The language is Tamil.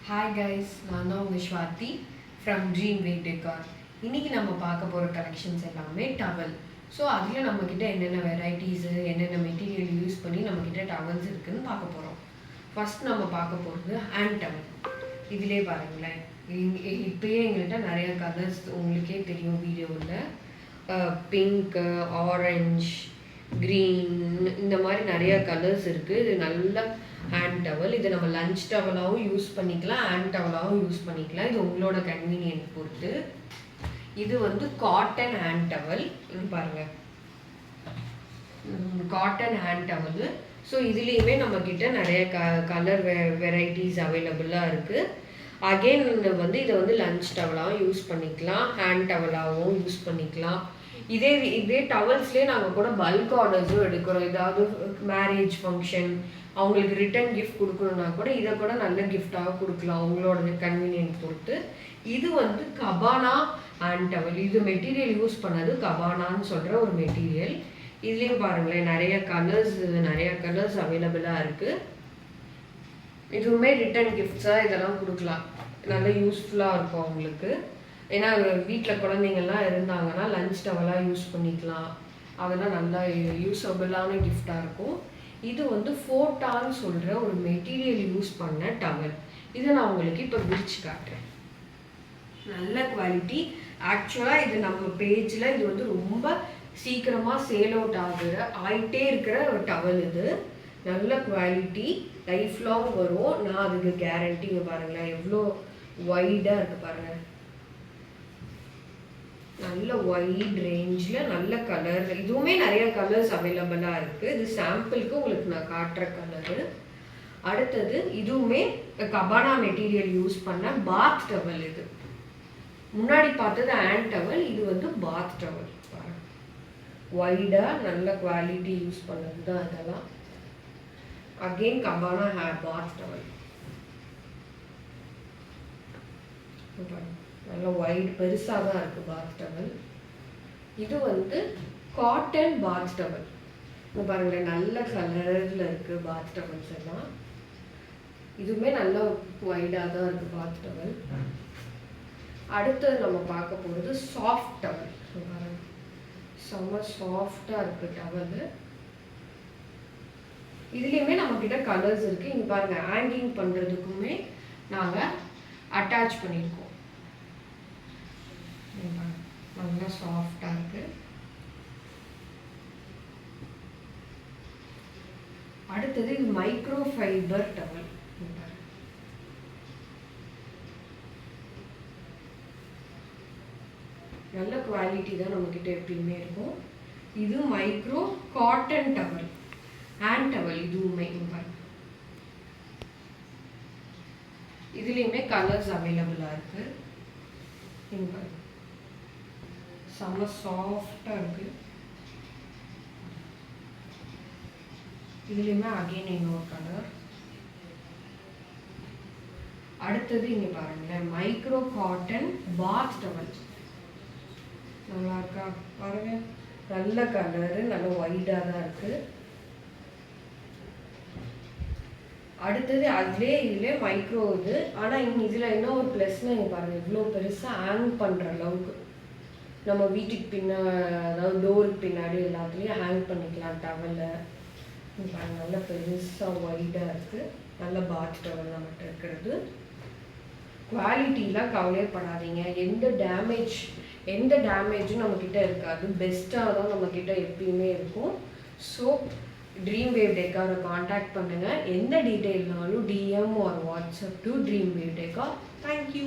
Hi guys, நான் தான் உங்கள் ஸ்வாதி ஃப்ரம் ட்ரீம் வேவ் டெக்கார். இன்றைக்கி நம்ம பார்க்க போகிற கலெக்ஷன்ஸ் எல்லாமே டவல். ஸோ அதில் நம்மக்கிட்ட என்னென்ன வெரைட்டிஸு என்னென்ன மெட்டீரியல் யூஸ் பண்ணி நம்மக்கிட்ட டவல்ஸ் இருக்குதுன்னு பார்க்க போகிறோம். ஃபஸ்ட் நம்ம பார்க்க போகிறது ஹேண்ட் டவல். இதிலே பாருங்களேன், இப்போயே எங்கள்கிட்ட நிறைய கலர்ஸ் உங்களுக்கே தெரியும் வீடியோவில். பிங்க்கு, ஆரஞ்ச், க்ரீன், இந்த மாதிரி நிறையா கலர்ஸ் இருக்குது. இது நல்ல ஹேண்ட் டவல். இதை நம்ம லஞ்ச் டவலாகவும் யூஸ் பண்ணிக்கலாம், ஹேண்ட் டவலாகவும் யூஸ் பண்ணிக்கலாம். இது உங்களோட கன்வீனியன்ட் பொறுத்து. இது வந்து காட்டன் ஹேண்ட் டவல். இது பாருங்கள், காட்டன் ஹேண்ட் டவல். ஸோ இதுலேயுமே நம்மக்கிட்ட நிறைய கலர் வெரைட்டிஸ் அவைலபிளாக இருக்குது. அகெயின் வந்து இதை வந்து லஞ்ச் டவலாகவும் யூஸ் பண்ணிக்கலாம், ஹேண்ட் டவலாகவும் யூஸ் பண்ணிக்கலாம். இதே டவல்ஸ்லேயே நாங்கள் கூட பல்க் ஆர்டர்ஸும் எடுக்கிறோம். ஏதாவது மேரேஜ் ஃபங்க்ஷன் அவங்களுக்கு ரிட்டர்ன் கிஃப்ட் கொடுக்கணுன்னா கூட இதை கூட நல்ல கிஃப்டாக கொடுக்கலாம், உங்களோட கன்வீனியன்ட் பொறுத்து. இது வந்து கபானா ஹேண்ட் டவல். இது மெட்டீரியல் யூஸ் பண்ணது கபானான்னு சொல்கிற ஒரு மெட்டீரியல். இதுலேயும் பாருங்களேன், நிறைய கலர்ஸ் அவைலபிளாக இருக்குது. இதுவுமே ரிட்டர்ன் கிஃப்ட்ஸாக இதெல்லாம் கொடுக்கலாம், நல்ல யூஸ்ஃபுல்லாக இருக்கும் அவங்களுக்கு. ஏன்னா வீட்டில் குழந்தைங்கள்லாம் இருந்தாங்கன்னா லஞ்ச் டவலாக யூஸ் பண்ணிக்கலாம். அதெல்லாம் நல்லா யூஸபிளான கிஃப்டாக இருக்கும். இது வந்து ஃபோட்டான்னு சொல்கிற ஒரு மெட்டீரியல் யூஸ் பண்ண டவல். இதை நான் உங்களுக்கு இப்போ விரிச்சு காட்டுறேன். நல்ல குவாலிட்டி. ஆக்சுவலாக இது நம்ம பேஜில் இது வந்து ரொம்ப சீக்கிரமாக சேல் அவுட் ஆகிட்டே இருக்கிற ஒரு டவல். இது நல்ல குவாலிட்டி, லைஃப் லாங் வரும். நான் அதுக்கு கேரண்டிங்க. பாருங்களேன் எவ்வளோ வைடாக இருக்குது பாருங்கள். நல்ல வைட் ரேஞ்சில் நல்ல கலர். இதுவுமே நிறைய கலர்ஸ் அவைலபிளாக இருக்குது. இது சாம்பிளுக்கு உங்களுக்கு நான் காட்டுற கலரு. அடுத்தது இதுவுமே கபானா மெட்டீரியல் யூஸ் பண்ண பாத் டவல். இது முன்னாடி பார்த்தது ஹேண்ட் டவல், இது வந்து பாத் டவல். வைடாக நல்ல குவாலிட்டி யூஸ் பண்ணது தான் இதெல்லாம். Again cabana bath towel. நல்ல வைட் பெருசாக தான் இருக்குது பாத் டவல். இது வந்து காட்டன் பாத் டவல். பாருங்களேன், நல்ல கலரில் இருக்குது பாத் டவல்ஸ் எல்லாம். இதுவுமே நல்ல வைடாக தான் இருக்குது பாத் டவல். அடுத்தது நம்ம பார்க்க போகிறது சாஃப்ட் டவல். பாருங்கள், செம்ம சாஃப்டாக இருக்குது டவல். இதுலேயுமே நம்மக்கிட்ட கலர்ஸ் இருக்குது. இங்கே பாருங்கள், ஹேங்கிங் பண்ணுறதுக்குமே நாங்கள் அட்டாச் பண்ணியிருக்கோம். நல்லா சாஃப்டாக இருக்குது. அடுத்தது இது மைக்ரோ ஃபைபர் டவல். நல்ல குவாலிட்டி தான் நம்மக்கிட்ட எப்பயுமே இருக்கும். இது micro cotton towel, hand towel. இதுவுமே இதுலேயுமே கலர்ஸ் அவைலபிளாக இருக்குது. செம்ம சாஃப்டாக இருக்குது. இதுலேயுமே அகெயின் இன்னொரு கலர். அடுத்தது இங்கே பாருங்களேன், மைக்ரோ காட்டன் பாத் டவல். நல்லா இருக்கா பாருங்க, நல்ல கலரு, நல்ல ஒயிட்டாக தான் இருக்குது. அடுத்தது இதுலேயே மைக்ரோ இது. ஆனால் இதில் என்ன ஒரு ப்ளஸ்னால் இங்கே பாருங்கள், இவ்வளோ பெருசாக ஹேங் பண்ணுற அளவுக்கு நம்ம வீட்டுக்கு அதாவது டோருக்கு பின்னாடி எல்லாத்துலேயும் ஹேங் பண்ணிக்கலாம் டவலை. நல்ல பெருசாக ஒயிட்டாக இருக்குது. நல்ல பாத் டவல் நம்மகிட்ட இருக்கிறது. குவாலிட்டிலாம் கவலைப்படாதீங்க. எந்த டேமேஜும் நம்மக்கிட்ட இருக்காது. பெஸ்ட்டாக தான் நம்மக்கிட்ட எப்பயுமே இருக்கும். ஸோ ட்ரீம் வேவ் டெக்காரை காண்டாக்ட் பண்ணுங்கள். எந்த டீட்டெயில்னாலும் DM or WhatsApp to dream wave decor. Thank you.